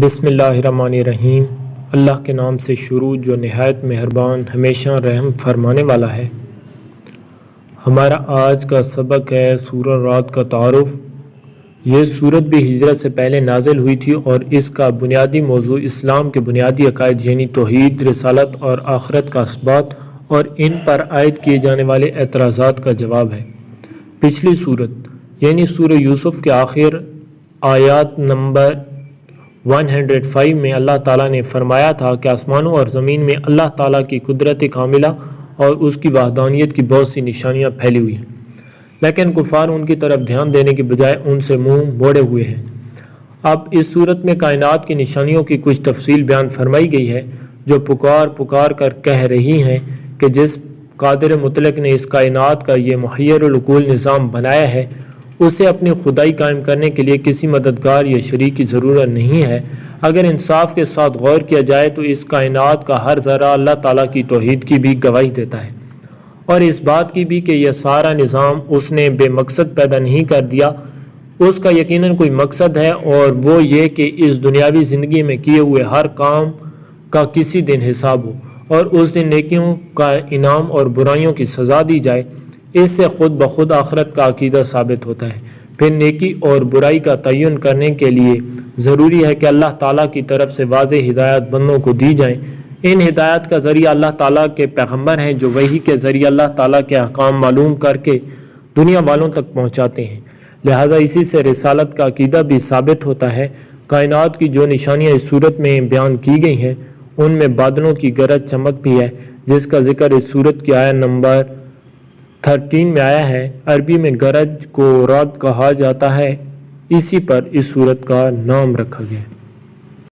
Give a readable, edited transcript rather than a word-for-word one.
بسم اللہ الرحمن الرحیم۔ اللہ کے نام سے شروع جو نہایت مہربان ہمیشہ رحم فرمانے والا ہے۔ ہمارا آج کا سبق ہے سورہ رعد کا تعارف۔ یہ سورت بھی ہجرت سے پہلے نازل ہوئی تھی اور اس کا بنیادی موضوع اسلام کے بنیادی عقائد یعنی توحید، رسالت اور آخرت کا اثبات اور ان پر عائد کیے جانے والے اعتراضات کا جواب ہے۔ پچھلی سورت یعنی سورہ یوسف کے آخر آیات نمبر 105 میں اللہ تعالیٰ نے فرمایا تھا کہ آسمانوں اور زمین میں اللہ تعالیٰ کی قدرت کاملہ اور اس کی وحدانیت کی بہت سی نشانیاں پھیلی ہوئی ہیں، لیکن کفار ان کی طرف دھیان دینے کے بجائے ان سے منہ موڑے ہوئے ہیں۔ اب اس صورت میں کائنات کی نشانیوں کی کچھ تفصیل بیان فرمائی گئی ہے جو پکار کر کہہ رہی ہیں کہ جس قادر مطلق نے اس کائنات کا یہ محیر العقول نظام بنایا ہے اسے اپنی خدائی قائم کرنے کے لیے کسی مددگار یا شریک کی ضرورت نہیں ہے۔ اگر انصاف کے ساتھ غور کیا جائے تو اس کائنات کا ہر ذرہ اللہ تعالیٰ کی توحید کی بھی گواہی دیتا ہے، اور اس بات کی بھی کہ یہ سارا نظام اس نے بے مقصد پیدا نہیں کر دیا، اس کا یقیناً کوئی مقصد ہے، اور وہ یہ کہ اس دنیاوی زندگی میں کیے ہوئے ہر کام کا کسی دن حساب ہو اور اس دن نیکیوں کا انعام اور برائیوں کی سزا دی جائے۔ اس سے خود بخود آخرت کا عقیدہ ثابت ہوتا ہے۔ پھر نیکی اور برائی کا تعین کرنے کے لیے ضروری ہے کہ اللہ تعالیٰ کی طرف سے واضح ہدایات بندوں کو دی جائیں۔ ان ہدایات کا ذریعہ اللہ تعالیٰ کے پیغمبر ہیں جو وحی کے ذریعے اللہ تعالیٰ کے احکام معلوم کر کے دنیا والوں تک پہنچاتے ہیں، لہٰذا اسی سے رسالت کا عقیدہ بھی ثابت ہوتا ہے۔ کائنات کی جو نشانیاں اس صورت میں بیان کی گئی ہیں ان میں بادلوں کی گرج چمک بھی ہے جس کا ذکر اس صورت کی آیت نمبر 13 میں آیا ہے۔ عربی میں گرج کو رعد کہا جاتا ہے، اسی پر اس صورت کا نام رکھا گیا ہے۔